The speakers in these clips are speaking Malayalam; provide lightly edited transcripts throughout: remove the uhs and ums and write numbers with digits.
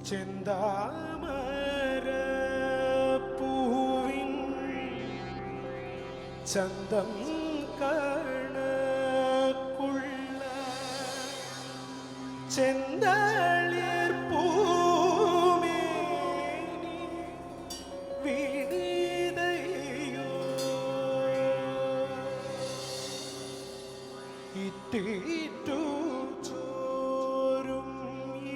ചെന്താമര പൂവിൻ ചന്തം കണക്കുള്ള ചെന്തളിർ പൂമേനി വിനീതയോ ഇട്ടു ചോരും ഈ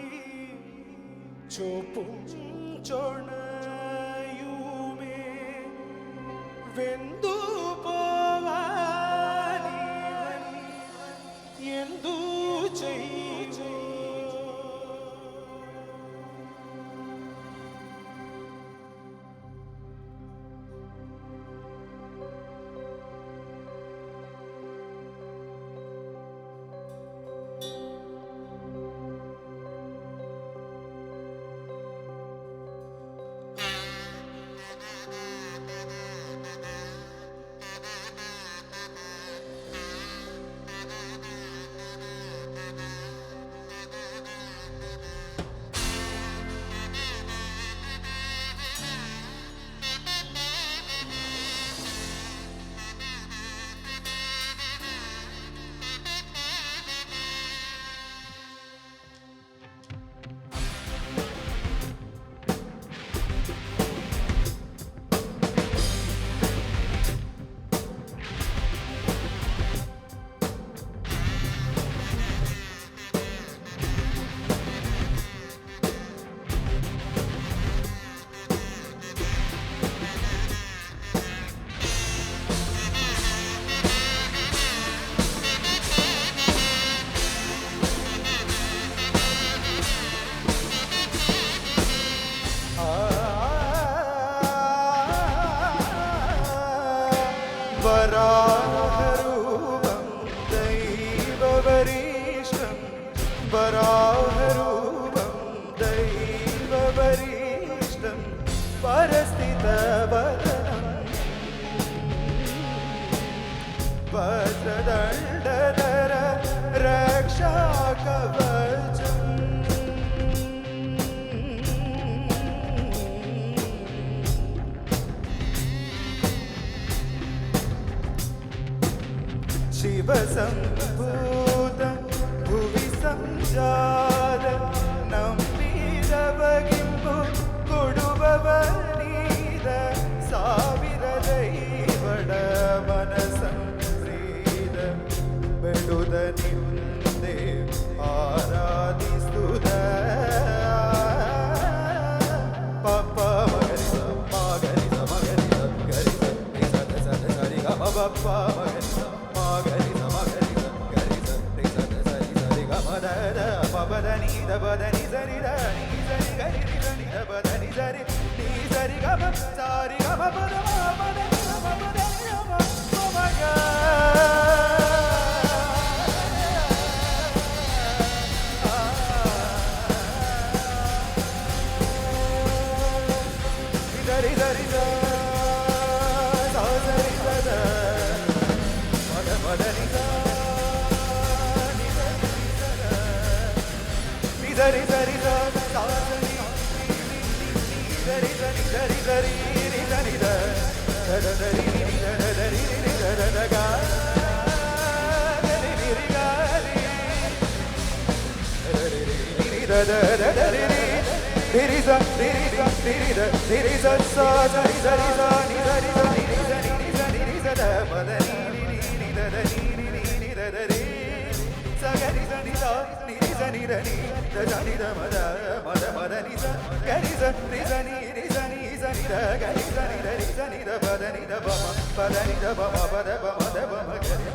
ചോപ്പും ചൊണയുമേ വെന്തു പോവാനിവൻ എന്തു ചെയ്യും വരാഹരൂപം ദൈവവരീഷ്ടം വരാഹരൂപം ദൈവവരീഷ്ടം പരസ്ഥിതവദനം വജ്രദണ്ഡധര രക്ഷാകവചം ശിവസംഭൂതം ഭുവി സംജാതം നമ്പീരവകിമ്പു കൊടുവവനീത ಸಾವಿರ ದೈವಡ ಮನಸಂಪ್ರೀತ ಬೆಳುದ ನಿಂದೆ ಆರಾಧಿಸುದ ಪಪ್ಪ ಮಗರಿಸ ಮಗರಿಸ ಮಗರಿಸ ಗರಿಸ ರಿಸದ ಸದ ಸರಿ ಗಮ ಪಪ್ಪ ಮಗರಿಸ ಮಗರಿಸ ಮಗರಿಸ ಗರಿಸ ರಿಸದ ಸರಿ ಸರಿ ಗಮ ದದ ಪಬದನಿ ದಬದನಿ ಸರಿ ದಾನಿ ಸರಿ ಗರಿ ರಿಸನಿ ದಬದನಿ ಸರಿ ನೀ ಸರಿ ಗಮ ಸಾರಿ ಗಮ ಪದ ಮಬದನಿ ಗಮ ಪದನಿ ಗಮ ಮಗ ರಿ ಸರಿ ಸ ಸರಿ ಸದ ಮದ ಮದನಿ ಸ ನಿ ಸರಿ ಸರಿ ಸ ಸರಿ ಸರಿ ಸರಿ ಸರಿ ಸರಿ ನಿ ಸರಿ ದ ದ ರಿ ನಿ ದ ದ ರಿ ನಿ ದ ದ ಗ ರಿ ರಿ ರಿ ಗ ರಿ ರಿ ದ ದ ದ ರಿ ರಿ ರಿ ಸ ರಿ ರಿ ರಿ ಸ ಸ ಸರಿ ಸರಿ ಸ ನಿ ಸರಿ ಸ ನಿ ಸ ನಿ ಸ ನಿ ಸ ದ ಮದ ನಿ ನಿ ದ ದ ನಿ ನಿ ದ ದ ರಿ ಸ ಗ ರಿ ಸ ನಿ ಸ ನಿ ಸ ನಿ ದ ನಿ ದ ಸ ನಿ ದ ಮದ ಮದ ಮದ ನಿ ಸ ಗ ರಿ ಸ ನಿ ಸ ನಿ ಸ ನಿ ಸ ನಿ ದ ಗ ರಿ ಸ ನಿ ದ ರಿ ಸ ನಿ ದ ಪದ ನಿ ದ ಬ ಮ ಪದ ನಿ ದ ಬ ಮ ಪದ ಬ ಮ ದ ಬ ಮ ಗ ರಿ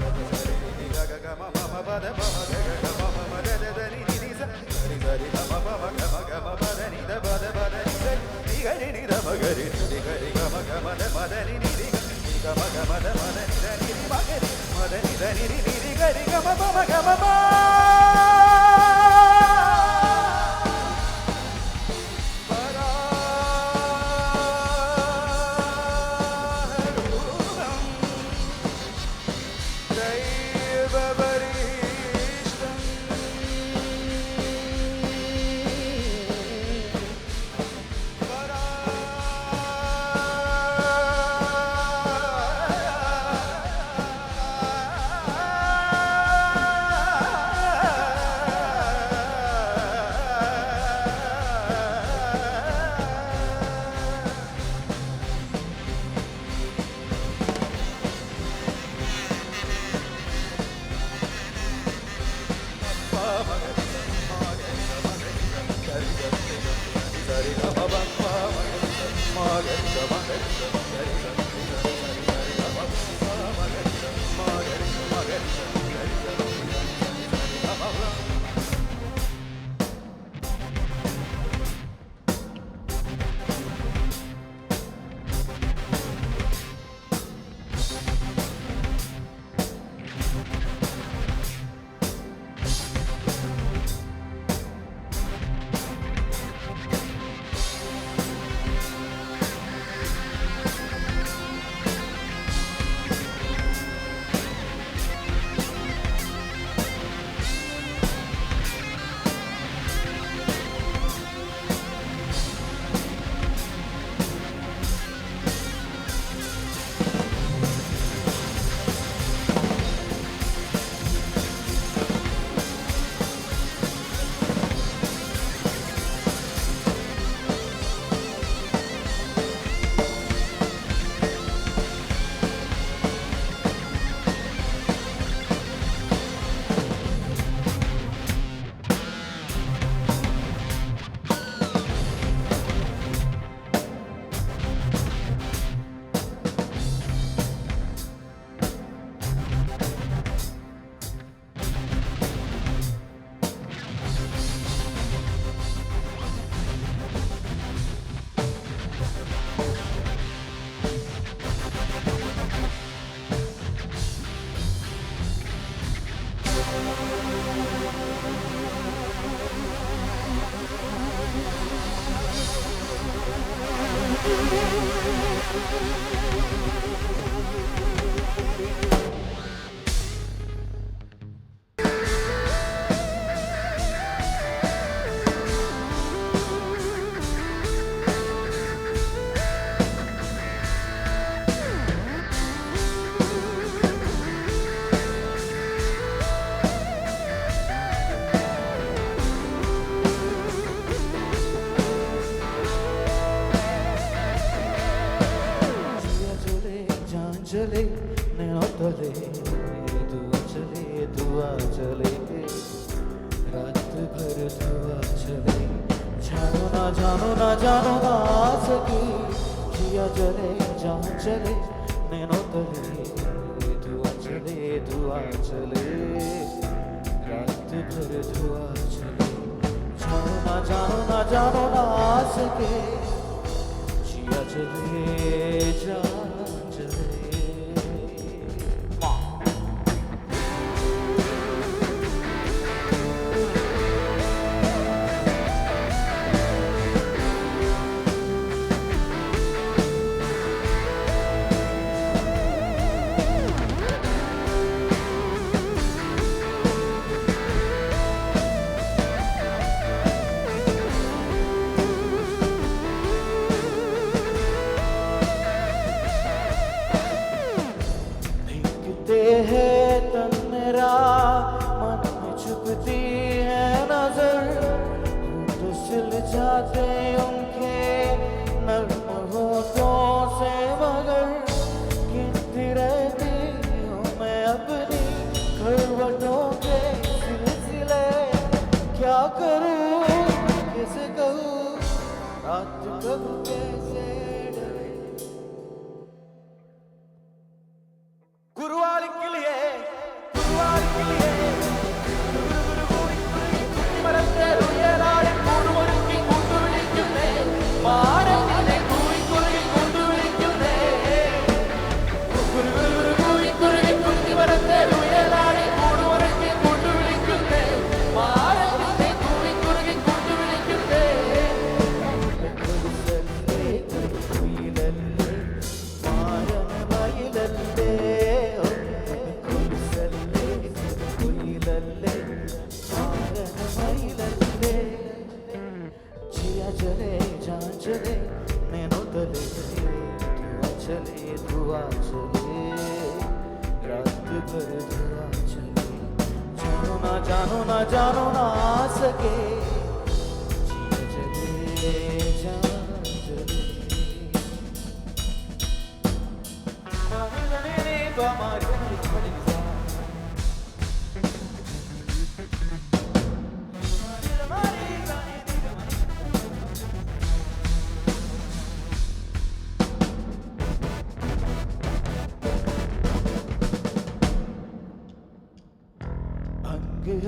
ಗ ಗ ಗ ಮ ಮ ಮ ಪದ ಬ ಮ ಗ ಗ ಗ ಮ ಮ ಮ ದ ದ ದ ನಿ ನಿ ಸ ರಿ ಸ ರಿ ಗ ಮ ಮ ಮ ಗ ಮ ಗ ಮ ಪದ ನಿ ದ ಬ ದ ಬ ದ ನಿ ಸ ನಿ ಗ ರಿ ನಿ ದ ಮ ಗ ರಿ ರಿ ಗ ರಿ ಗ ಮ ಗ ಮ ದ ಮ ದ ನಿ ನಿ ರಿ ಗ ನಿ ಗ ಮ ಗ ಮ ದ ಮ ದ ನಿ ದ ನಿ ರಿ ಮ ಗ ರಿ ಮ ದ ನಿ ದ ನಿ ರಿ ನಿ ರಿ ಗ ರಿ ಗ ಮ ಪ ಮ ಗ ಮ ಪ चले नैनों तले दुआ चले दुआ चले रात भर दुआ चले जानो ना जानो ना जानो ना सके जिया जले जान चले नैनों तले दुआ चले रात भर दुआ चले जानो ना जानो ना जानो ना सके जिया जले जान चले है तन मेरा मन में छुपती है नजर तो सिल जाते उनके नर्म होठों से मगर गिनती रहती हूँ मैं अपनी करवटों के सिलसिले क्या करूँ किसे कहूँ रात कब कैसे गुरुवार के लिए मरते रुए राय गुरुवार की गुरुवार क्यों ने मारे ने कोई गुरुवार क्यों ने गुरुवार की मरते रुए राय गुरुवार की गुरुवार क्यों ने मारे ने कोई गुरुवार क्यों ने चले नैनों तले दुआ चले रात भर दुआ चले जानो ना जानो ना सके जिया चले जान चले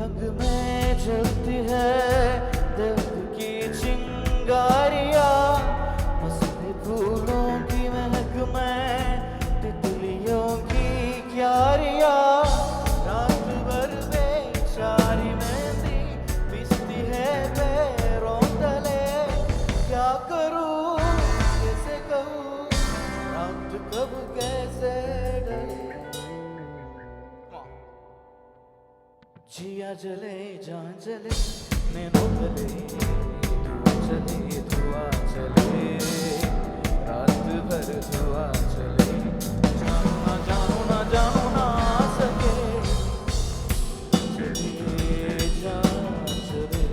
अंग में जलती है दर्द की चिंगारियाँ मसले फूलों की महक में तितलियों की क्यारियाँ रात भर बेचारी मेहंदी पिसती है पैरों तले क्या करूँ कैसे कहूँ रात कब कैसे डले जिया जले जान चले नैनों तले दुआ चले रात भर दुआ चले जानो ना जानो ना सके चले जान चले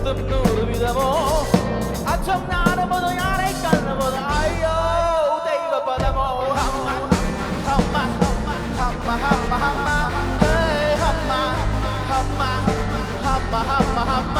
പത്തും നൂറ് വിധമോ അച്ഛം നാടുമ്പോൾ ഞാനെ കണ്ണുമ്പോൾ അയ്യോ ദൈവപദമോ ഹമ്മ ഹമ്മ ഹമ്മ ഹമ്മ ഹമ്മ ഹമ്മ ഹമ്മ ഹമ്മ ഹമ്മ ഹമ്മ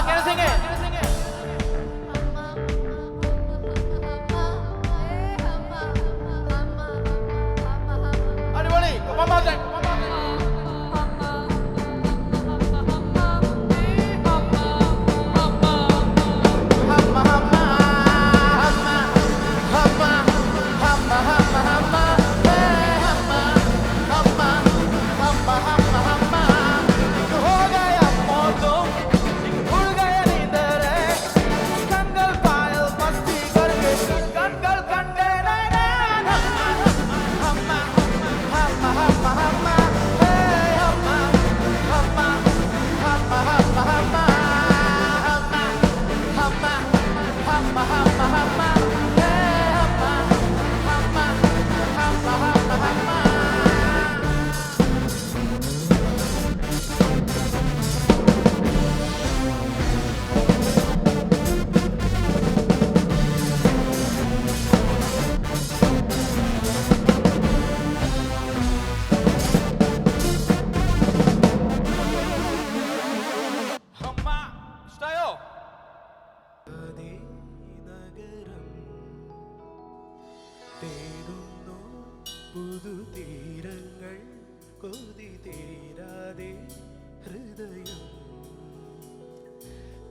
Can I sing it? Everybody, one more time. പുതുതീരങ്ങൾ കൊതി തീരാതെ ഹൃദയം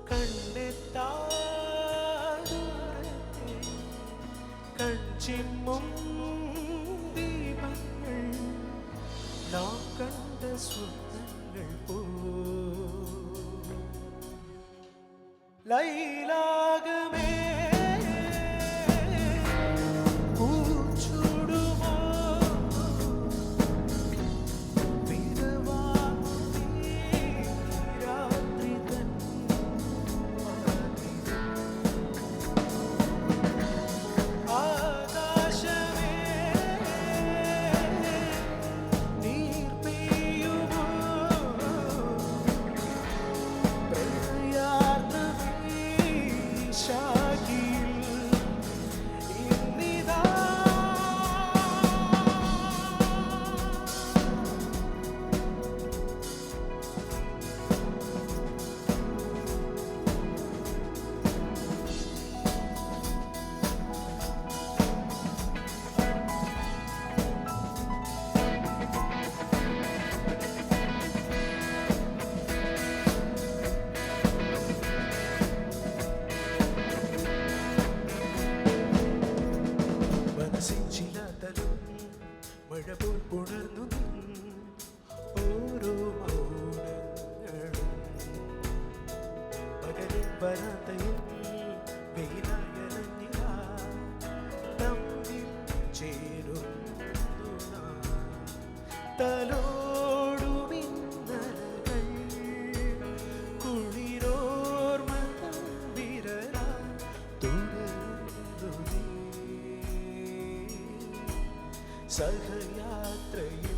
കണ്ണെത്താദൂരത്തെ കൺചിമ്മും ദീപങ്ങൾ നാം കണ്ട സ്വപ്നങ്ങൾ പോ ലൈലാകമേ സഹയാത്രയിൽ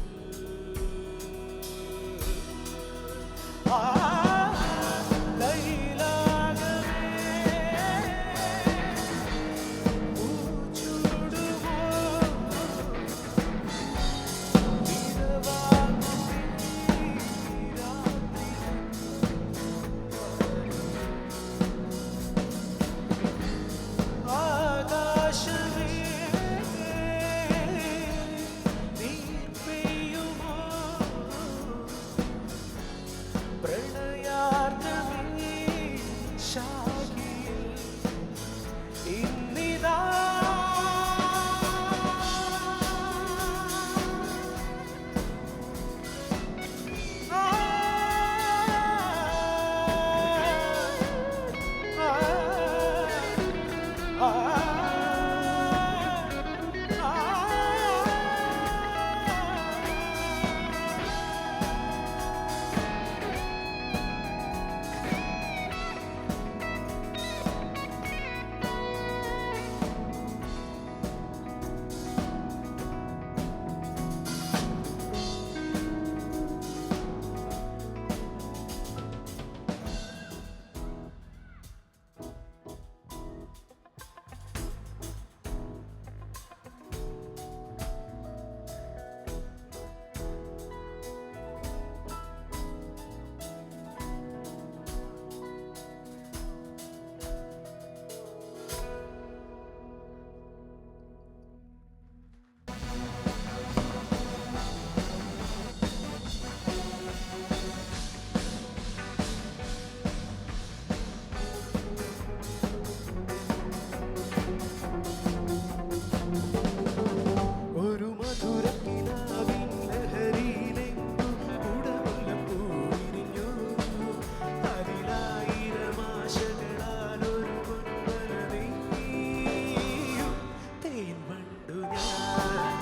വണ്ടു ഞാൻ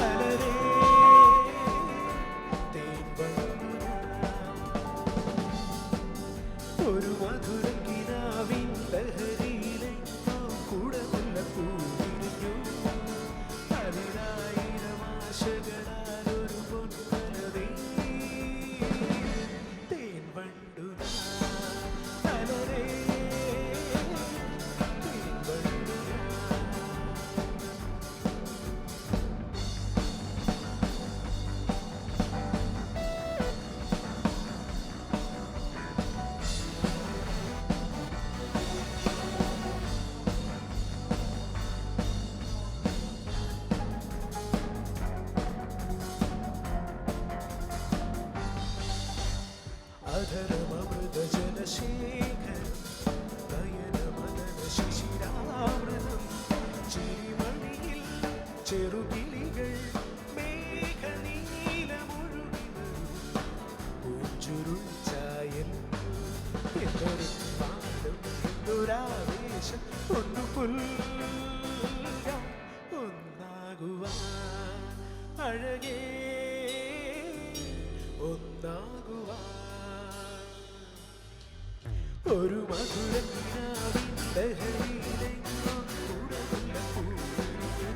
അലരേ തേൻ വണ്ടു ഞാൻ ഒരു മധുരക്കിനാവിൻ ലഹരിയിലെ കൂടമുള്ള പൂവിരിഞ്ഞു അതിനായിരം ആശകളാൽ ഒരു പൊൻകനവേ തേൻ വണ്ടു ഞാൻ അലരേ തേൻ വണ്ടു ഞാൻ അധരമൃതജലശേഖരം നയനമദന ശിശിരാമൃതം ചിരിമണിയിൽ ചെറുകിളികൾ മേഘനീലമൊഴുകി പൂഞ്ചുരുൾ ചായൽ എന്തൊരു പാടും എന്തൊരാവേശം ഒന്നു പുൽകാം ഒന്നാകുവാൻ അഴകേ ഒന്നാകുവാൻ ഒരു മധുരക്കിനാവിൻ ലഹരിയിലെങ്ങോ കൂടമുള്ള പൂവിരിഞ്ഞു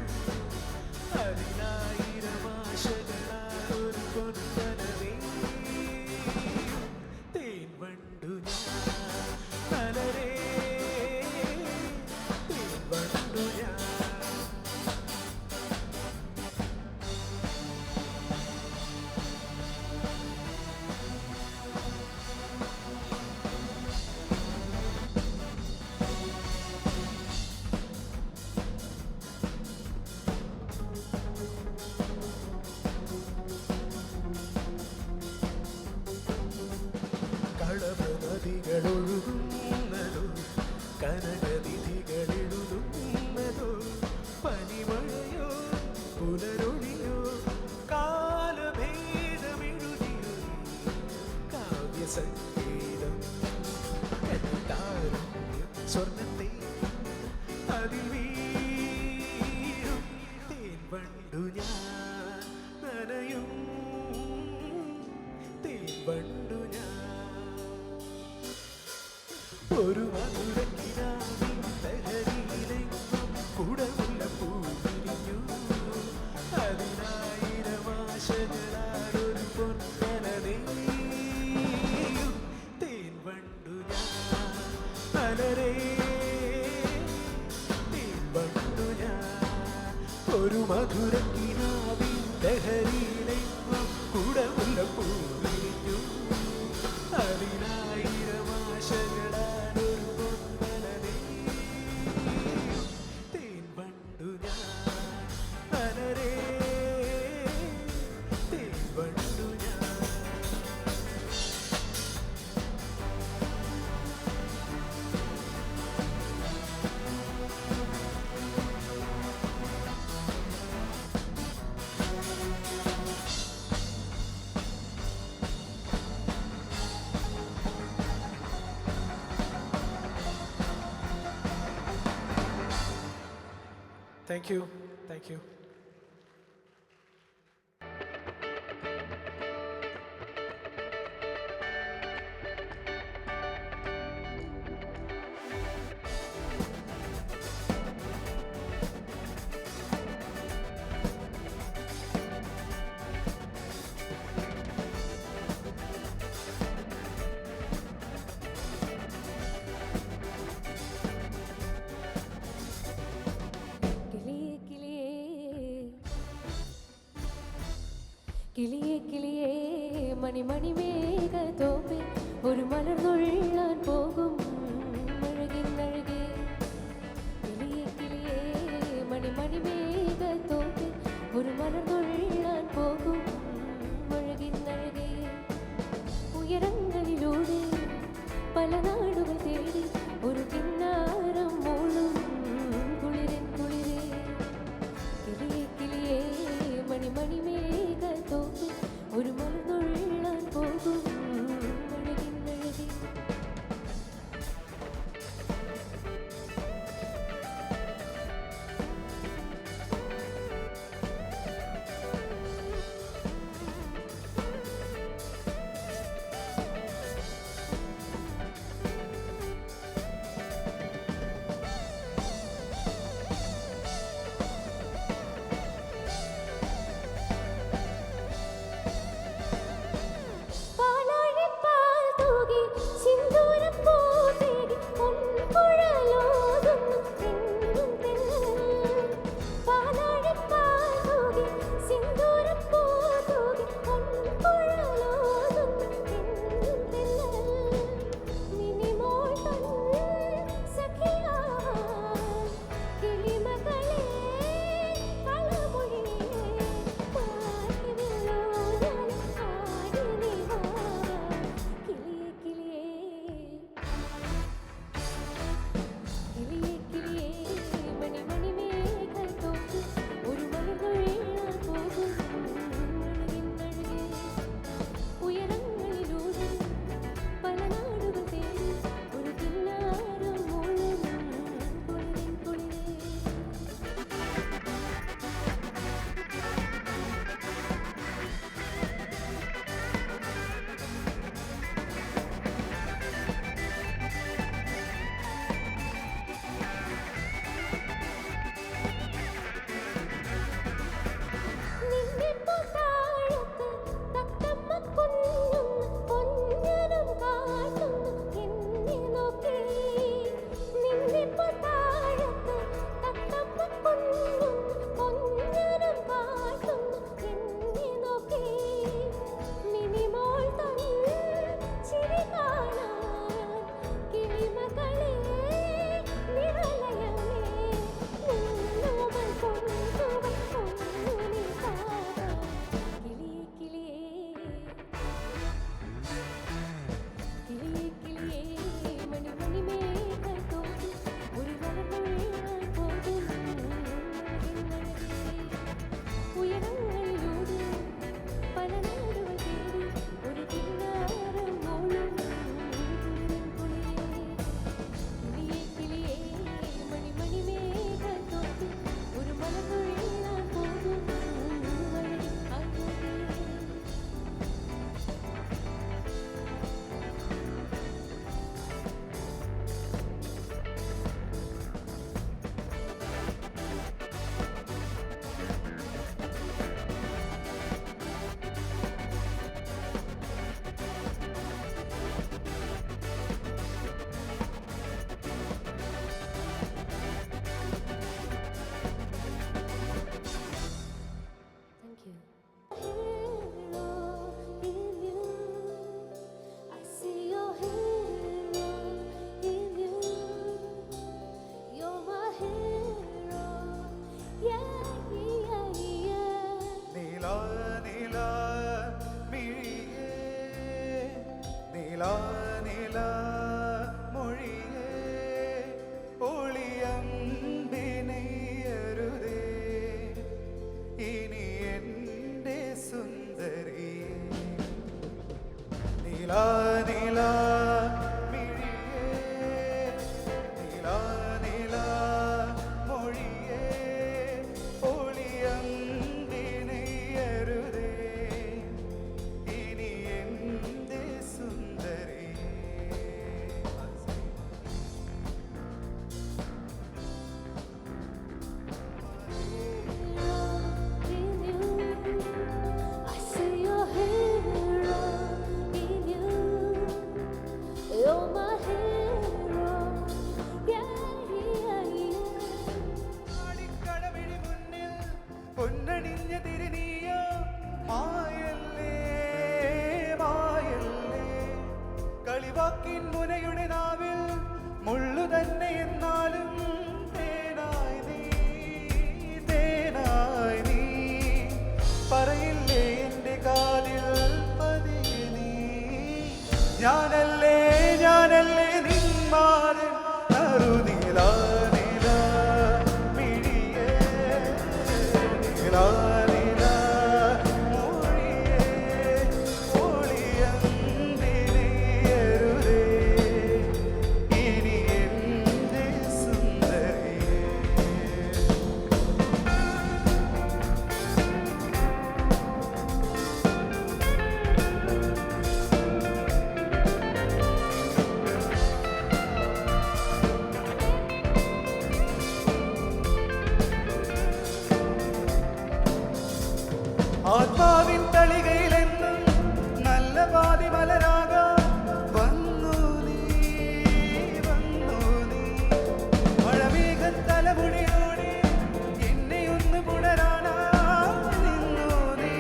അതിനായിരം ആശകളാൽ ഒരു പൊൻകനവേ തേൻ വണ്ടു ഞാൻ അലരേ തേൻ വണ്ടു ഞാൻ കളഭനദികളൊഴുകുന്നതോ കനകവിധികളെഴുതുന്നതോ പനിമഴയോ പുനരൊളിയോ കാലഭേദമെഴുതിയോ കാവ്യസംഗീതം താരുണ്യം സ്വർണ്ണത്തെ അതിൽ വീഴും തേൻ വണ്ടു ഞാൻ നനയും തേൻ വണ്ടു ഞാൻ ഒരു മധുരക്കിനാവിൻ ലഹരിയിലെങ്ങും കൂടമുള്ള പൂവിരിഞ്ഞു അതിനായിരം ആശകളാൽ ഒരു പൊൻകനവേ തേൻ വണ്ടു ഞാൻ അലരേ തേൻ വണ്ടു ഞാൻ ഒരു മധുരക്കിനാവിൻ ലഹരിയിലെങ്ങും കൂടമുള്ള പൂവിരിഞ്ഞു അതിനായിരം ആശകളാൽ ഒരു പൊൻകനവേ തേൻ വണ്ടു ഞാൻ അലരേ തേൻ വണ്ടു ഞാൻ Thank you. Thank you. കിളിയേ കിളിയേ മണിമണി മേഘത്തോപ്പിൽ ഒരു മലർ നുള്ളാൻ പോകും അഴകിന്നഴകേ കിളിയേ കിളിയേ മണിമണി മേഘത്തോപ്പിൽ ഒരു മലർ നുള്ളാൻ പോകും അഴകിന്നഴകേ ഉയരങ്ങളിലൂടെ പല നാടുകൾ തേടി ഒരു കിന്നാരം മൂളും കുളിരൻ കുളിരേ കിളിയേ കിളിയേ മണിമണി മേഘത്തോപ്പിൽ ഒരു മലർ നുള്ളാൻ പോകും നീലാ മിഴിയേ നീലാ നീലാ മൊഴിയേ ഒളിയമ്പിനെയരുതേ ഇനി എൻ്റെ സുന്ദരിയേ നീലാ നീലാ മിഴിയേ നീലാ നീലാ മൊഴിയേ ഒളിയന്തിനെയരുതേ ഇനി എൻ്റെ സുന്ദരിയേ I see your hero in you. You're my hero. Yeah, yeah, yeah. ആടിക്കടവിഴി മുന്നിൽ പൊന്നണിഞ്ഞ തിരുനീയോ മായല്ലേ മായല്ലേ കളിവാക്കിൻ മുനയുടെ നാവിൽ മുള്ളു തന്നെ എന്നാലും തേനായി നീ തേനായി നീ പറയില്ലേ എൻ്റെ കാതിൽ പതിയെ നീ ഞാനല്ലേ ഞാനല്ലേ നിന്മാരൻ നറുനീലാ നീലാ മിഴിയേ നീലാ നീലാ മൊഴിയേ ഒളിയന്തിനെയരുതേ ഇനി എൻ്റെ സുന്ദരിയേ ആത്മാവിൻ തളികയിലെന്നും നല്ല പാതി മലരാകാൻ വന്നു നീ മഴമേഘം തലമുടിയോടെ എന്നെ ഒന്ന് പുണരാനാ നിന്നു നീ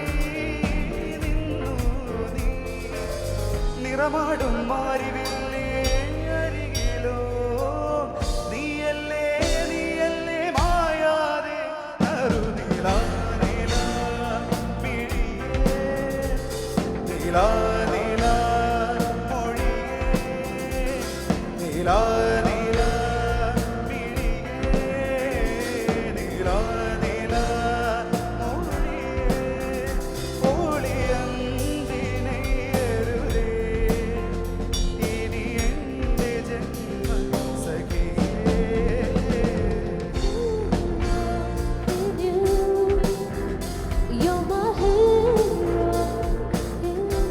നിറമാടും മാറിവില്ലേ അരികിലോ നീയല്ലേ നീയല്ലേ മായാതെ നറുനീലാ നീലാ മിഴിയേ നീലാ നീലാ മൊഴിയേ നീലാ നീലാ മിഴിയേ നീലാ നീലാ മൊഴിയേ ഒളിയന്തിനെയരുതേ ഇനി എൻ്റെ ജന്മ സഖിയേ In you, you're my hero. In you,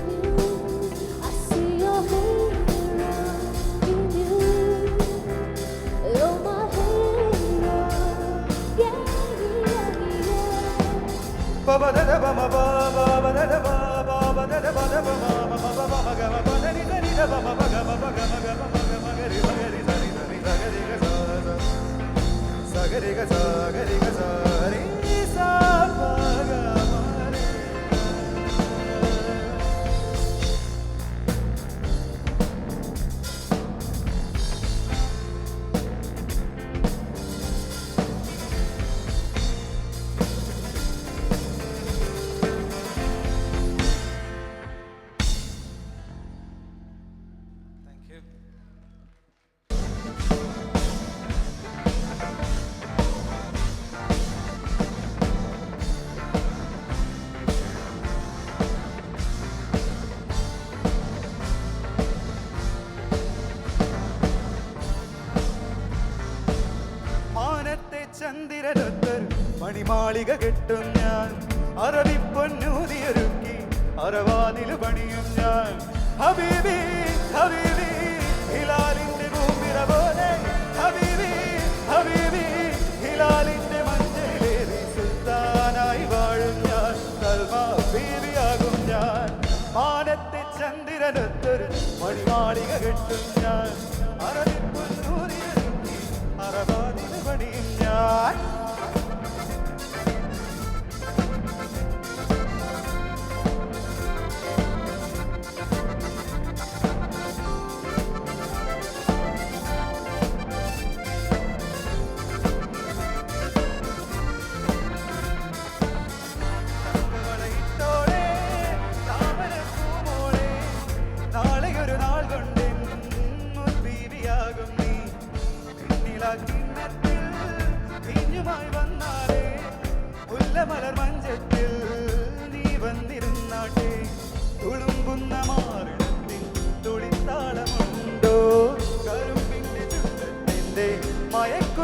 I see your hero. In you, you're my hero. Yeah, yeah, yeah. Ba-ba-da-da ba-ma-ba-ba-ba-da-da ചന്ദ്രനൊത്തൊരു മണിമാളിക കെട്ടും ഞാൻ അറബിപ്പൊന്നൂതിയൊരുക്കി അറവാതിൽ പണിയും ഞാൻ ഹബീബി ഹബീബി ഹിലാലിന്റെ ഭൂമിര പോലെ ഹബീബി ഹബീബി ഹിലാലിന്റെ മഞ്ചേരി സുൽത്താനായി വാഴും ഞാൻ സൽമാ ബീവിയാകും ഞാൻ മാനത്തെ ചന്ദ്രനൊത്തൊരു മണിമാളിക കെട്ടും ഞാൻ അറബിപ്പൊന്നൂതിയൊരുക്കി അറവാതിൽ പണിയും ഞാൻ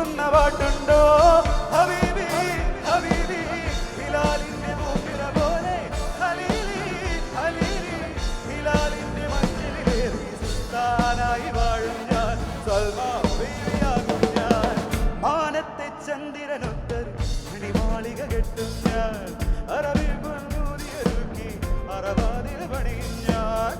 കേൾക്കുന്ന പാട്ടുണ്ടോ ഹബീബി ഹബീബി ഹിലാലിന്റെ പൂപ്പിറ പോലെ ഹലീലി ഹലീലി ഹിലാലിന്റെ മഞ്ചലിലേറി സുൽത്താനായി വാഴും ഞാൻ സൽമാ ബീവിയാകും ഞാൻ മാനത്തെ ചന്ദ്രനൊത്തൊരു മണിമാളിക കെട്ടും ഞാൻ അറബിൽ പൊന്നൂതിയൊരുക്കി അറബാദിൽ പണിയും ഞാൻ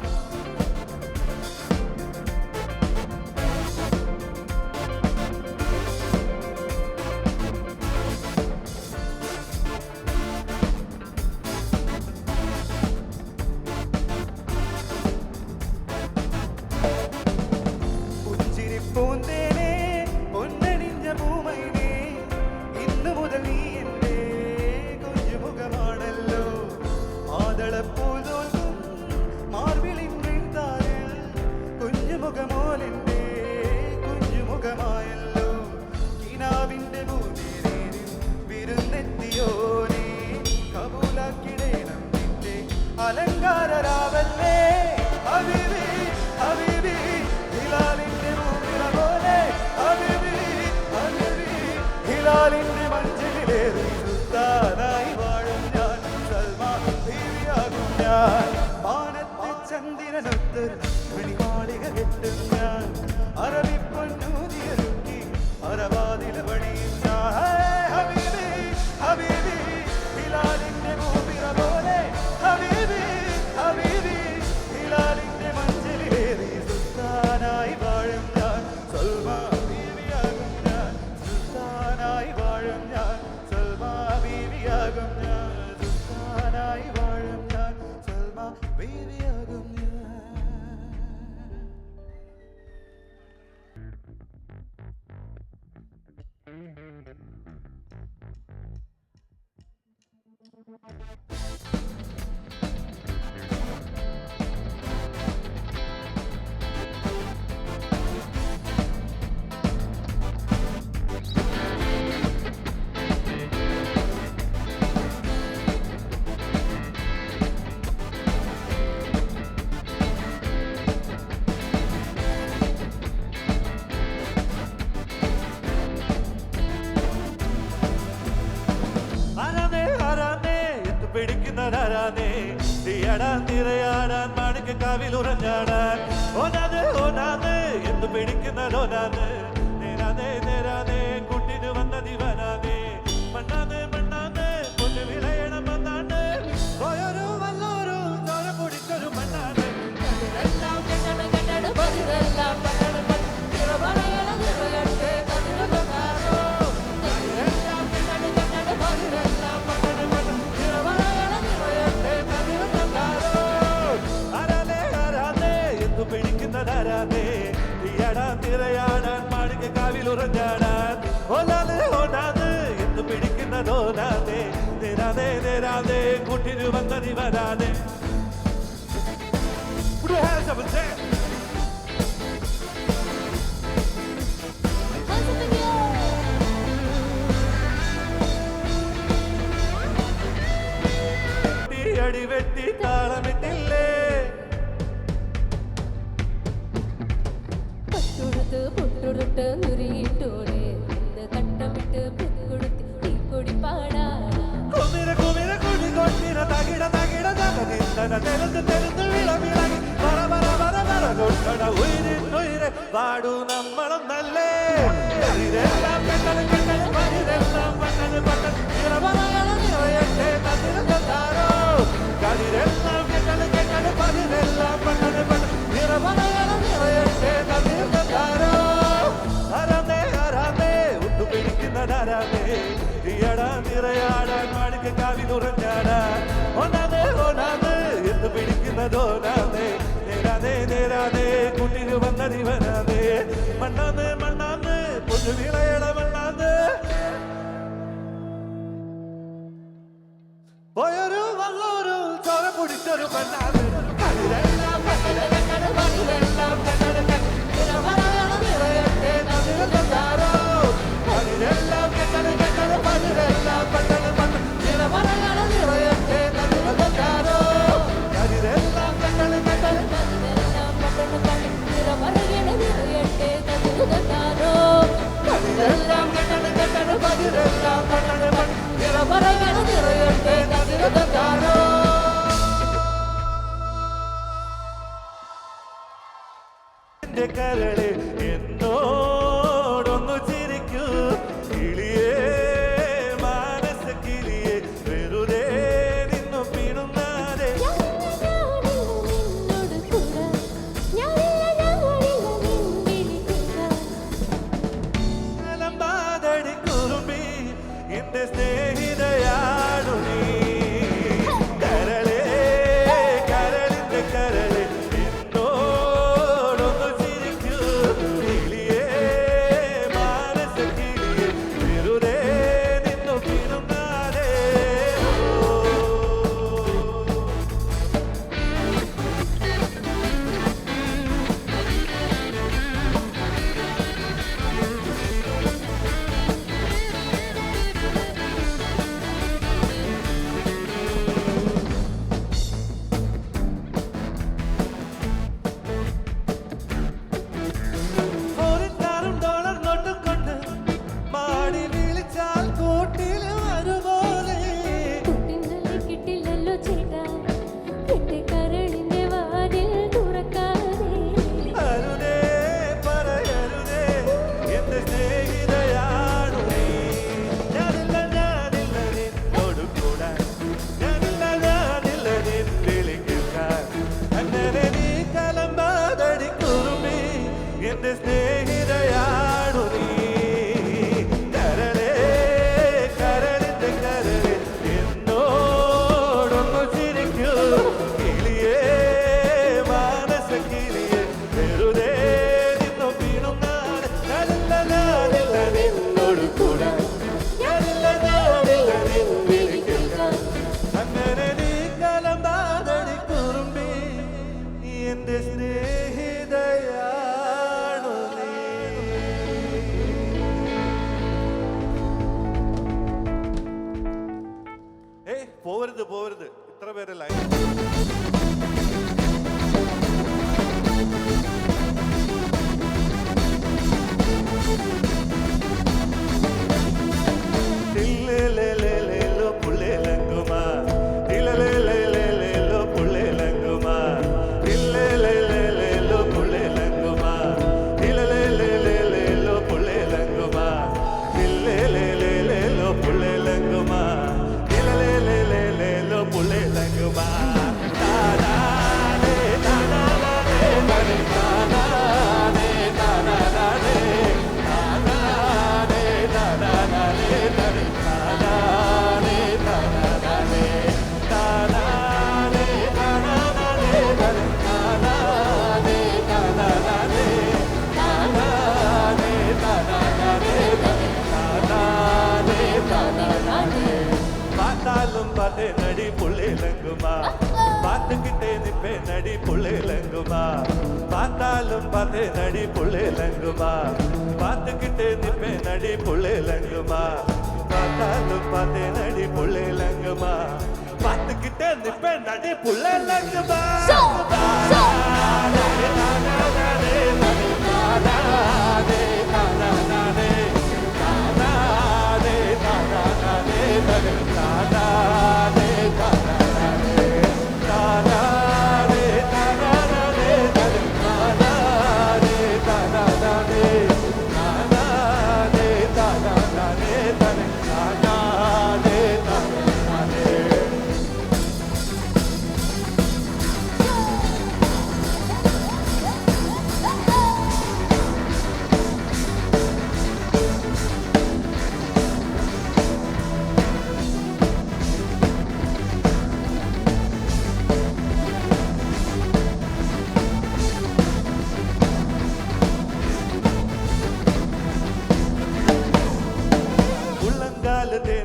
പൂന്തേനെ പൊന്നണിഞ്ഞ പൂമൈനെ ഇന്നു മുതൽ നീ എൻ്റെ കുഞ്ഞുമുഖമാണല്ലോ മാതളപ്പൂൽ തോൽക്കും മാർവിളിൻ താരിൽ കുഞ്ഞുമുഖമോലെൻ്റെ കുഞ്ഞുമുഖമായല്ലോ കിനാവിൻ്റെ പൂന്തേനേരിൽ വിരുന്നെത്തിയോനെ കബൂലാക്കിടേണം നിന്റെ അലങ്കാരരാവല്ലേ ഹബീബി ഹബീബി ഹിലാലിന്റെ പൂപ്പിറ പോലെ ഹബീബി ഹബീബി ഹിലാലിന്റെ മഞ്ചലിലേറി സുൽത്താനായി വാഴും ഞാൻ സൽമാ ബീവിയാകും ഞാൻ മാനത്തെ ചന്ദ്രനൊത്തൊരു മണിമാളിക കെട്ടും ഞാൻ അറബി പൊന്നൂതിയൊരുക്കി അറബാദിൽ പണിയും ഞാൻ ഹബീബി ഹബീബി ഹിലാലിന്റെ പൂപ്പിറ പോലെ ഹബീബി ഹബീബി ഹിലാലിന്റെ മഞ്ചലിലേറി സുൽത്താനായി വാഴും ഞാൻ സൽമാ ബീവിയാകും ഞാൻ സുൽത്താനായി വാഴും ഞാൻ സൽമാ ബീവിയാകും ഞാൻ സുൽത്താനായി വാഴും ഞാൻ സൽമാ ബീവിയാകും ഞാൻ പിടിക്കുന്നതാരാനേ തീയാടാൻ തിരയാടാൻ മാണിക്ക് കാവിൽ ഉറഞ്ഞാടാൻ ഓനാതെ ഓനാതെ എന്തു പിടിക്കുന്നതോനാതെ നേരാതെ നേരാതെ കുട്ടിന് വന്ന ദിവനാതെ മണ്ണാതെ മണ്ണാതെ പൊന്നു വിളയണം വന്നാണ്ട് പോയൊരു വല്ലൊരു തോര പൊടിക്കൊരു മണ്ണാതെ പിടിക്കുന്നതാരാതെ തീയാടാൻ തിരയാടാൻ മാണിക്ക് കാവിൽ ഉറഞ്ഞാടാൻ ഓനാതെ ഓനാതെ എന്തു പിടിക്കുന്നതോനാതെ നേരാതെ നേരാതെ കുട്ടിന് വന്നതി വരാതെ അടി വെട്ടി താളമിട്ടില്ലേ പൊട്ടുടുത്ത് നുരിയിട്ടോടെ തട്ടമിട്ട് കൊടുത്ത് തീക്കൊടി പാടാ കുമിര കുമിര കുടി കൊട്ടിര തകിട തകിട തകതിന്തന തെലുത്ത് തെലുത്ത് വിളവിളകി വര വര വര വര കൊട്ടട ഉയിരെ പാടു നമ്മളൊന്നല്ലേ ഇതെല്ലാം പെട്ടത് പെട്ടത് പതിരെല്ലാം പട്ടത് പട്ടത് ഇറവറയാണ് നിറയട്ടെ തതിരുതാരോ കതിരെല്ലാം പെട്ടത് പെട്ടത് പതിരെല്ലാം പട്ടത് പട്ടത് ഇറവറയാണ് നിറയട്ടെ തതിരുതാരോ അരമേ അരമേ ഒത്തു പിടിക്കുന്നതാരാമേ തീയാടാൻ നിറയാടാൻ മാണിക്ക് കാവിൽ ഉറഞ്ഞാടാൻ ഒന്നാതെ ഒന്നാതെ എന്ന് പിടിക്കുന്നതോനാതെ നേരാതെ നേരാതെ കുട്ടിന് വന്നതി വരാതെ മണ്ണാന്ന് മണ്ണാന്ന് പൊന്നു വിളയട മണ്ണാന്ന് പോയൊരു വല്ലൊരു ചോര പിടിച്ചൊരു മണ്ണാന്ന് Elam തകതാരോ എന്റെ കരളെ എന്നോടൊന്നു ചിരിക്കൂ കിളിയേ മാനസ കിളിയേ വെറുതെ നിന്നു പിണുങ്ങാതെ അലമ്പാതടി കുറുമ്പി എന്റെ സ്നേഹിതയാണു നീ കരളേ കരളിന്റെ കരളെ എന്നോടൊന്നു ചിരിക്കൂ കിളിയേ മാനസ കിളിയേ വെറുതെ നിന്നു പിണുങ്ങാതെ ഫോറിൻകാരും ഡോളർ നോട്ട് കൊണ്ട് മാടി വിളിച്ചാൽ കൂട്ടിൽ വരുപോലെ കിട്ടില്ലല്ലോ ചേട്ടാ എന്റെ കരളിന്റെ വാതിൽ തുറക്കാതെ അരുതേ പറയരുതേ എന്റെ സ്നേഹിതയാണു നീ ഞാനില്ല നിന്നോട് കൂടാൻ ഞാനില്ല നിൻ വിളിക്കാൻ അങ്ങനെ നീ കലമ്പാതടി കുറുമ്പി എന്റെ സ്നേഹിതയാണു നീ കരളേ കരളിന്റെ കരളെ എന്നോടൊന്നു ചിരിക്കൂ കിളിയേ മാനസ കിളിയേ വെറുതെ നിന്നു പിണുങ്ങാതെ ഞാനില്ല നിന്നോട് കൂടാൻ ഞാനില്ല നിൻ വിളിക്കാൻ അങ്ങനെ നീ കലമ്പാതടി കുറുമ്പി എന്റെ സ്നേഹിതയാണു നീ പോവരുത് പോവരുത് ഇത്ര പേരെ ലൈൻ ില്ലേലേലേലേലോ പുള്ളേലങ്കുമാ ില്ലേലേലേലേലോ പുള്ളേലങ്കുമാ ില്ലേലേലേലേലോ പുള്ളേലങ്കുമാ ില്ലേലേലേലേലോ പുള്ളേലങ്കുമാ ില്ലേലേലേലേലോ പുള്ളേലങ്കുമാ ില്ലേലേലേലേലോ പുള്ളേലങ്കുമാ താനാനേ താനാനേ താനേ താനാനേ താനാനേ താനാനേ താനാനേ താനേ താനാനേ താനാനേ താനാനേ താനാനേ താനേ താനാനേ താനാനേ താനാനേ താനാനേ താനാനേ താനാനേ பார்த்தாலும் பார்த்தே நடி புள்ளிலங்குமா பார்த்துக்கிட்டே நிப்பே நடி புள்ளிலங்குமா பார்த்தாலும் பார்த்தே நடி புள்ளிலங்குமா பார்த்துக்கிட்டே நிப்பே நடி புள்ளிலங்குமா பார்த்தாலும் பார்த்தே நடி புள்ளிலங்குமா பார்த்துக்கிட்டே நிப்பே நடி புள்ளிலங்குமா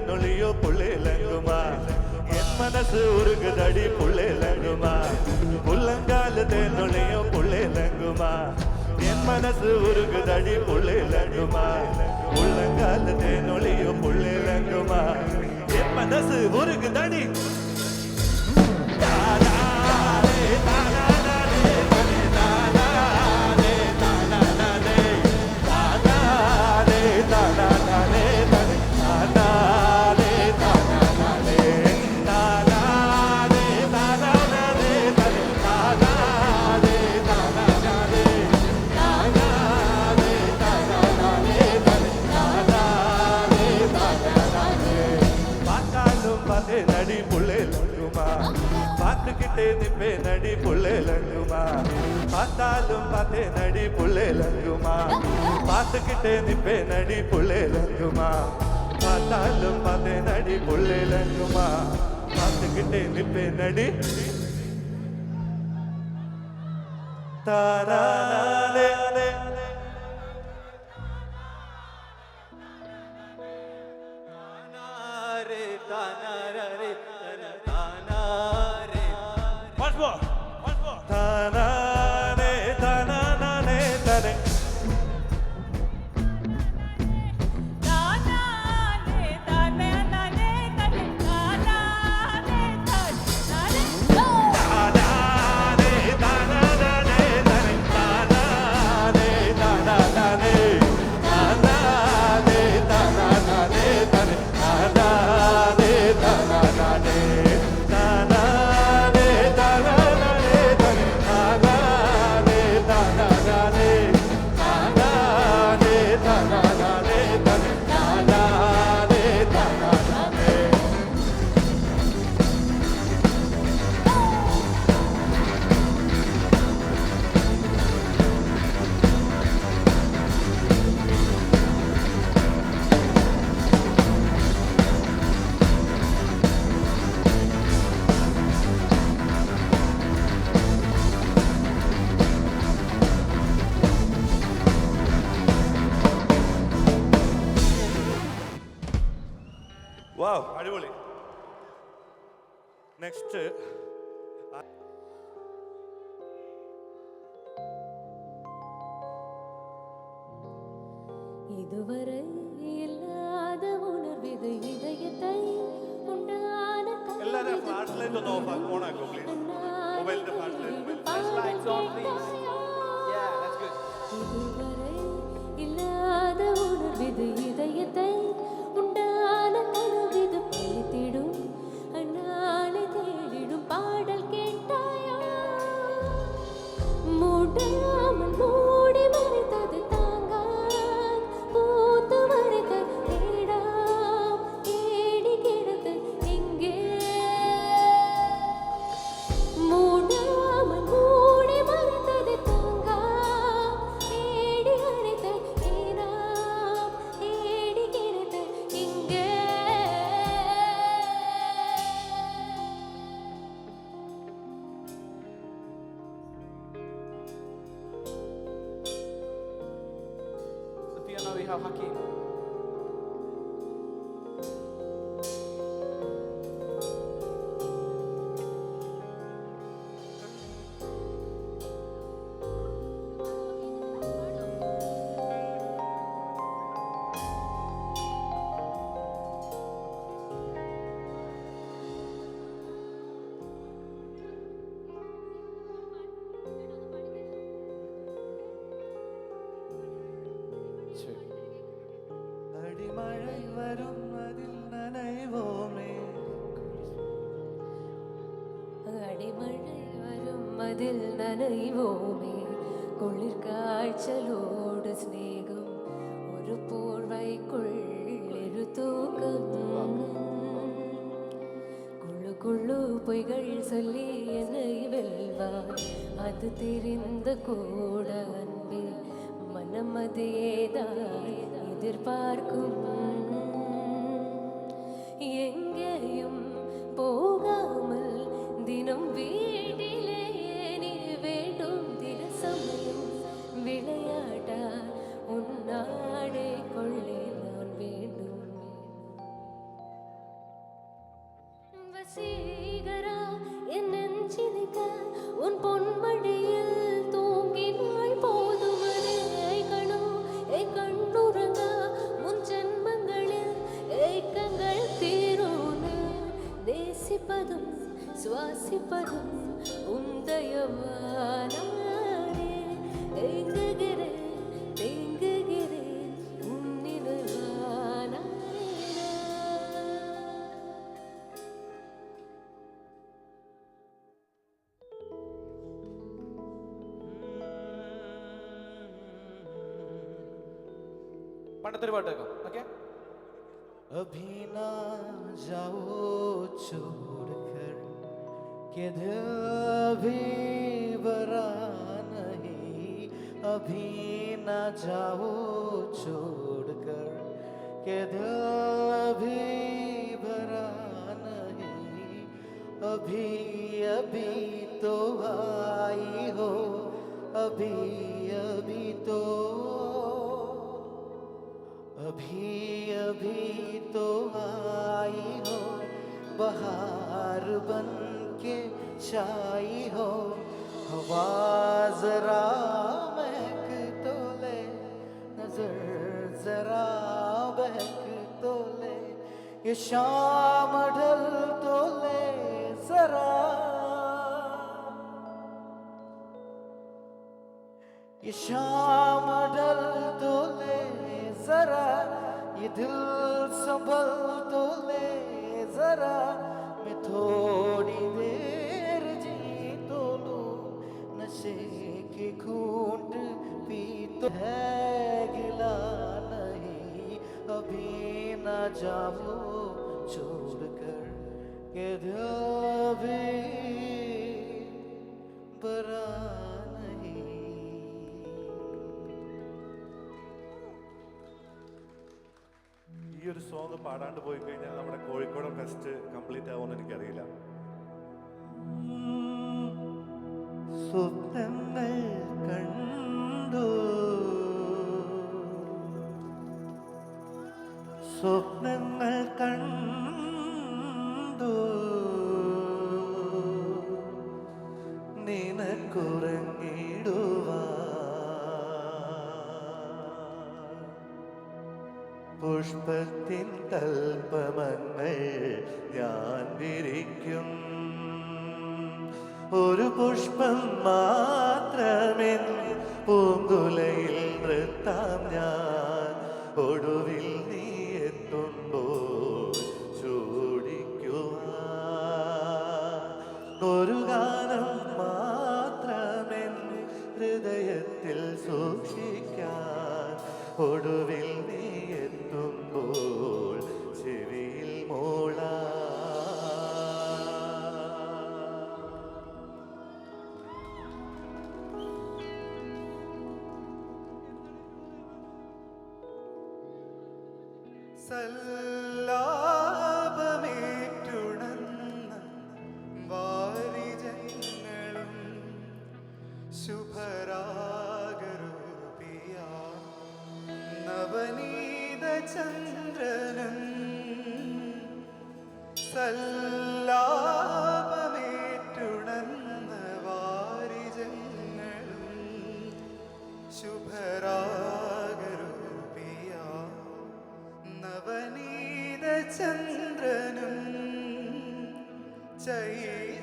நொழியோ புள்ளிலங்குமா என் மனசு உருகுதடி புள்ளிலங்குமா உள்ளங்கால நொழியோ புள்ளிலங்குமா என் மனசு உருகுதடி புள்ளிலங்குமா உள்ளங்கால நொழியோ புள்ளிலங்குமா என் மனசு உருகுதடி na பார்த்துக்கிட்டே நிப்பே நடி புள்ளே லங்குமா பார்த்தாலும் பார்த்தே நடி புள்ளே லங்குமா பார்த்துக்கிட்டே நிப்பே நடி புள்ளே லங்குமா பார்த்தாலும் பார்த்தே நடி புள்ளே லங்குமா பார்த்துக்கிட்டே நிப்பே நடி தாரானே Once more. தானானே தானானே தனே தானானே தானானே தனே தானானே தானானே தானானே தானானே தனே தானானே தானானே தானானே தானானே தனே தானானே தானானே தானானே தானானே தனே தானானே தானானே വാവ് അടിപൊളി നെക്സ്റ്റ് இதுவரை இல்லாத உணர்விது இதயத்தை உண்டான എല്ലാവരും ഫ്ലാഷ് ലൈറ്റ് ഒന്ന് ഓൺ ആക്കോ പ്ലീസ് മൊബൈലിന്റെ flash light Lights on, please. Yeah, that's good. இதுவரை இல்லாத உணர்விது இதயத்தை உண்டான கனவிது பழித்திடும் அந்நாளை தேடிடும் பாடல் கேட்டாயா மூடாமல் மூடி மறைத்தது தாங்கான் பூத்து மறைத்தது தேடாம் தேடி கிடந்து எங்கே மூடாமல் மூடி மறைத்தது தாங்கான் தேடி அறைத்தது தேடாம் தேடி கிடந்து எங்கே The piano we have Hakim. അടിമഴை വരും അതിൽ നനൈവോമേ அடிமழை வரும் அதில் நனைவோமே குளிர் காய்ச்சலோடு சிநேகம் ஒரு போர்வைக்குள் இரு தூக்கம் குழு குழு பொய்கள் சொல்லி என்னை வெல்வார் அது தெரிந்த கூட அன்பே மனம் அதேதான் எதிர்பார்க்கும் எங்கேயும் போகாமல் தினம் வீட்டிலே நீ வேண்டும் தின சமயம் விளையாடா உன்னாடே கொள்ளே நான் வேண்டும் வசீகரா என் நெஞ்சினிக்க உன் பொன்மடியில் தூங்கினாய் போதுமனே கண்ணுறங்க முன் ஜென்மங்களில் ஏக்கங்கள் தீருனே நேசிப்பதும் சுவாசிப்பதும் உந்தயவானே ஏங்குகிறேன் தேங்குகிறேன் உன்னினவானே പണ്ടത്തെ ഒരു പാട്ട് കേൾക്കാം. ഓക്കെ? अभी ना जाओ छोड़कर कि दिल भी भरा नहीं, अभी न जाओ छोड़कर, कि दिल भी भरा नहीं, अभी अभी तो आई हो, अभी अभी तो, अभी अभी तो आई हो, बहार बन के छाई हो, हवा जरा महक तो ले, नजर जरा बहक तो ले, ये शाम ढल तो ले जरा, ये शाम ढल तो ले जरा, ये दिल संभल तो ले जरा, मैं थोड़ी देर जी तो लूं, नशे के घूंट पी तो है, गिला नहीं अभी ना जाओ छोड़कर, के दिल भी भरा नहीं. ഈ ഒരു സോങ് പാടാണ്ട് പോയി കഴിഞ്ഞാൽ നമ്മുടെ കോഴിക്കോട് ഫെസ്റ്റ് കംപ്ലീറ്റ് ആവുമെന്ന് എനിക്കറിയില്ല. സ്വപ്നങ്ങൾ കണ്ടു, സ്വപ്നങ്ങൾ കണ്ടു, നിനക്കുറങ്ങിടുവാൻ പുഷ്പത്തിൻ കൽപ്പമങ്ങൾ ഞാൻ വിരിക്കും, ഒരു പുഷ്പം മാത്രമെൻ പൂങ്കുലയിൽ നൃത്താം ഞാൻ, ഒടുവിൽ നീ എത്തുമ്പോൾ ചൂടിക്കുവാൻ, ഒരു ഗാനം മാത്രമെൻ ഹൃദയത്തിൽ സൂക്ഷിക്കാൻ, ഒടുവിൽ നീ എത്തുമ്പോൾ ചെവിയിൽ മൂളാൻ. സല്ലാപമേറ്റുണർന്ന വാരിജങ്ങളും ശുഭരാഗരൂപിയ നവനീത ചന്ദ്രനും, സല്ലാപമേറ്റുണർന്ന വാരിജങ്ങളും ശുഭരാഗരൂപിയ നവനീത ചന്ദ്രനും, ചൈത്രവേണൂതും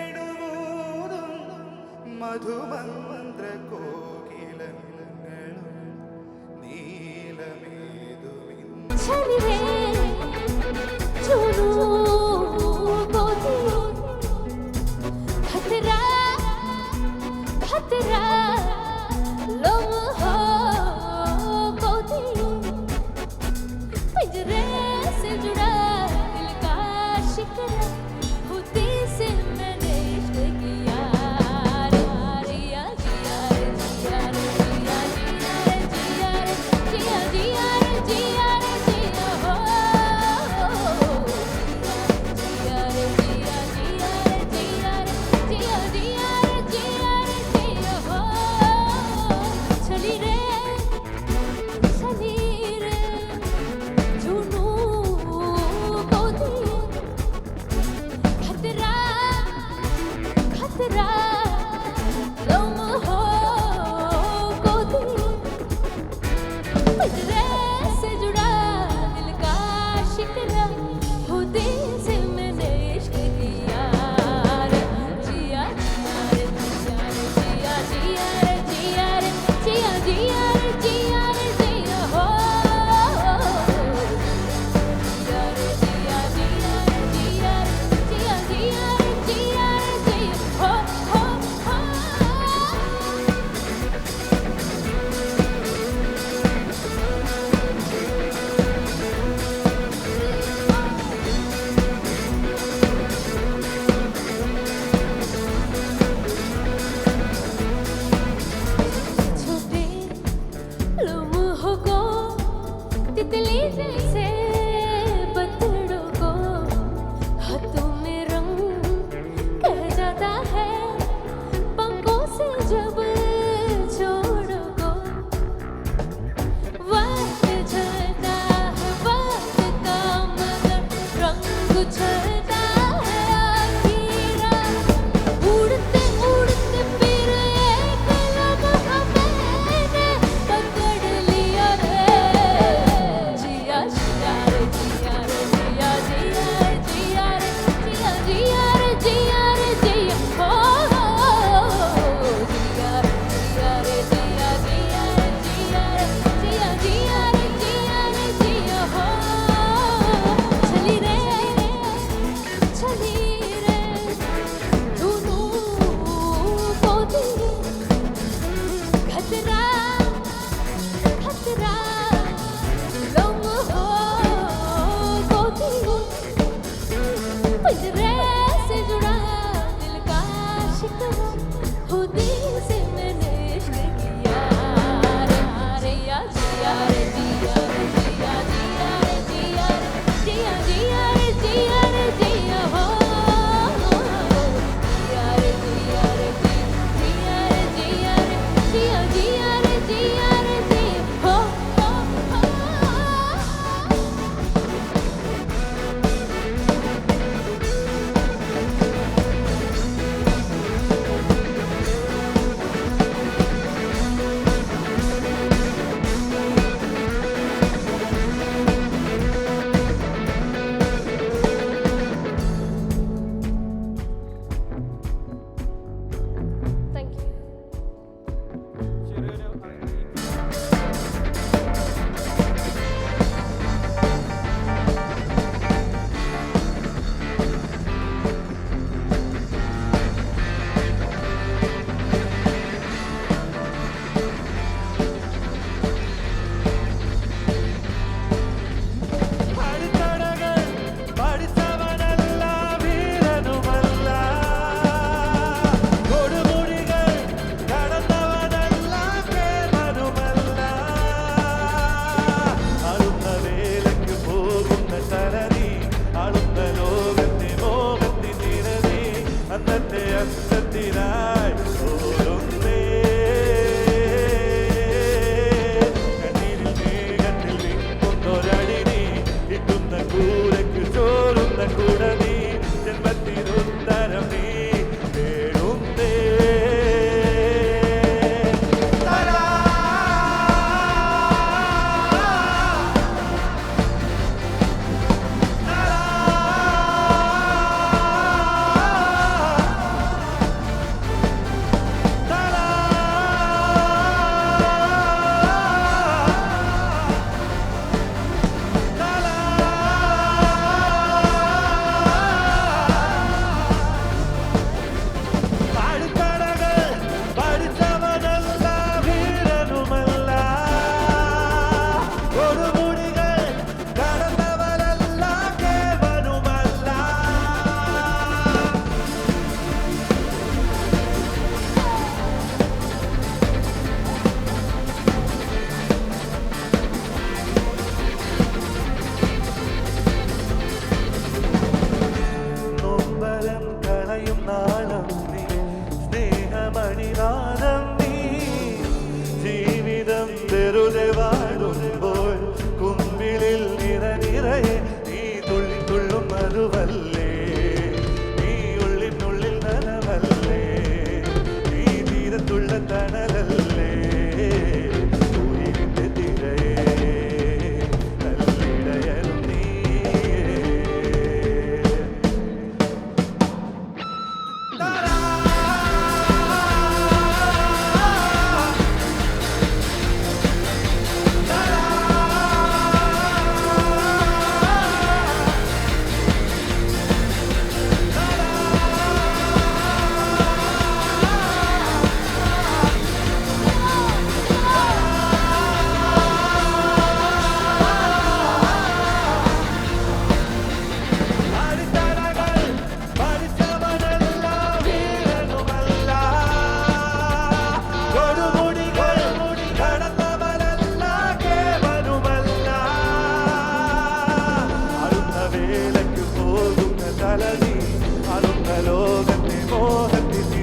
ചൈത്രവേണൂതും മധുമന്ത്ര കോകിലങ്ങളും നീലമേതുമിൻ छलिरे चुनु गोदी खतरा खतरा लम्हा गोदी पिंजरे से जुड़ा दिल का शिकरा होती से मैंने इश्क किया रे जिया जिया रे जिया रे जिया जिया रे जिया जिया रे जिया रे जिया से पत्थरों को हाथों में रंग कह जाता है पंखों से जब छोड़ो को वक्त चलता है वक्त का मगर रंग चलता है आखिरा उड़ते उड़ते फिर एक लम्हा मैंने पकड़ लिया है जिया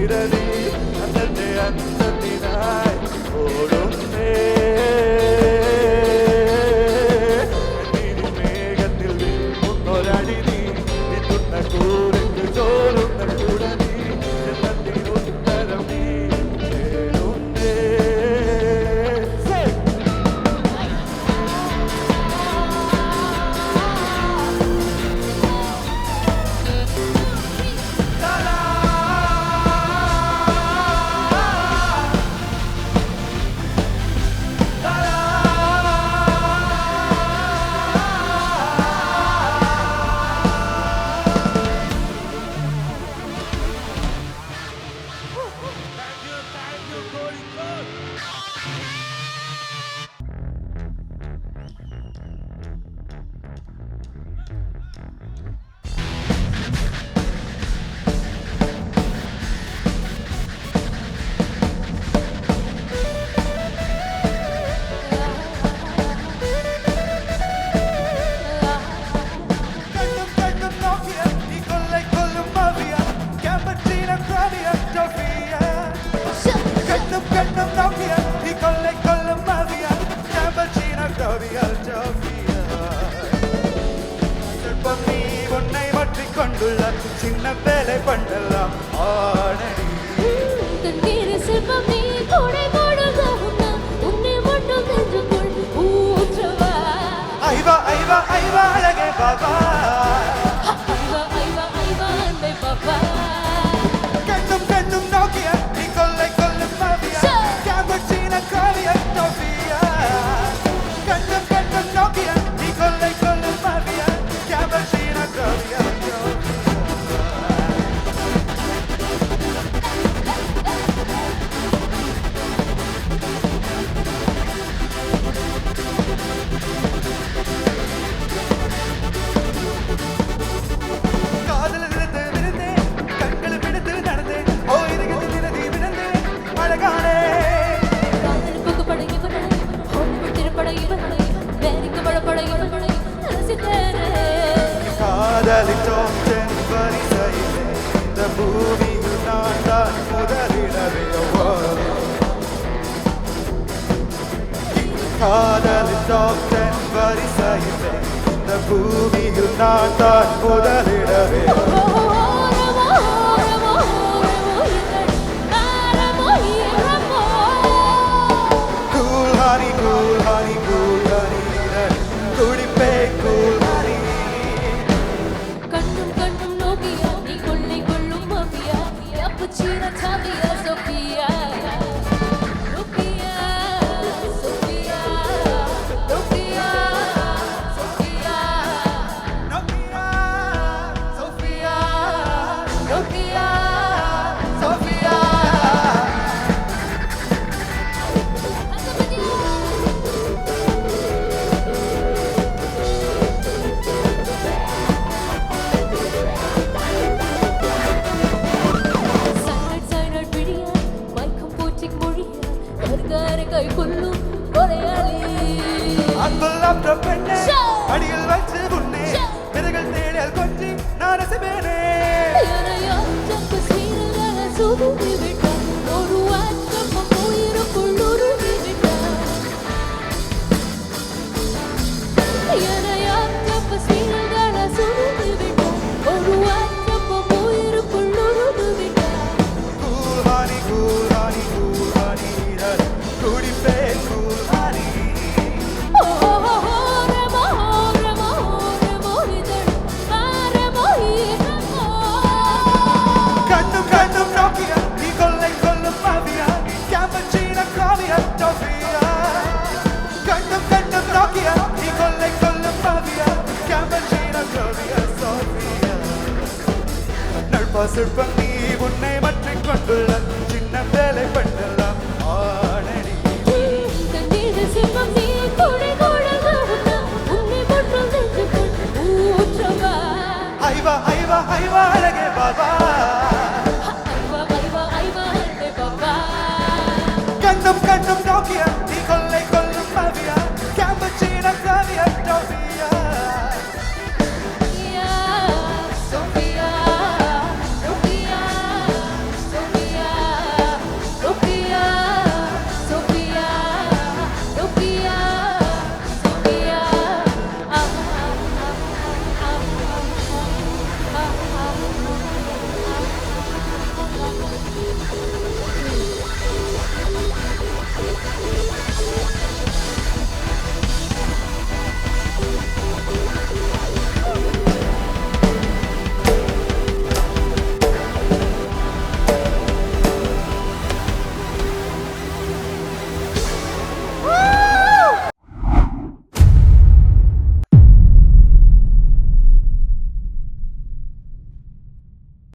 നിരതി അന്നത്തെ അന്തത്തിനായി ഓടുന്നേ മേഘത്തിൽ ഒന്നൊരടി നീ നിന്നുന്ന കൂരക്ക് ചോരുന്ന കുടനീ ഉത്തരം നീ ചേരുന്നേ சின்ன வேலை பண்ணலாம் ஆனடி தண்ணீர் சிற்பம் நீ கொடை கொடுங்க உன்னை மட்டும் நெஞ்சுக்குள் ஊற்றவா ஐவா ஐவா ஐவா அழகே பாபா ஐவா ஐவா ஐவா அன்பே பாப்பா கண்ணும் கண்ணும் நோக்கிய நீ கொள்ளை கொள்ளும் மாவியா கேம்பர்சீன காவிய டோபியா கண்ணும் கண்ணும் நோக்கிய நீ கொள்ளை கொள்ளும் மாவியா கேம்பர்சீன காவிய காதலித்தோம் வரிசையிலே இந்த பூமியில் நான் தான் முதலிடவே காதலித்தோம் வரிசையிலே இந்த பூமியில் நான் தான் முதலிடவே அடியில் வச்சு உன்னே விதைகள் தேடல் கொஞ்சி நான் ரசிப்பேனே சிற்பம் நீ உன்னை மாற்றிக் கொண்டுள்ள சின்ன வேலை பண்ணலாம் ஆனடி சிற்பம் நீ கொடை கொடுங்க உன்னை மட்டும் நெஞ்சுக்குள் ஊற்றவா ஐவா ஐவா ஐவா அழகே பாபா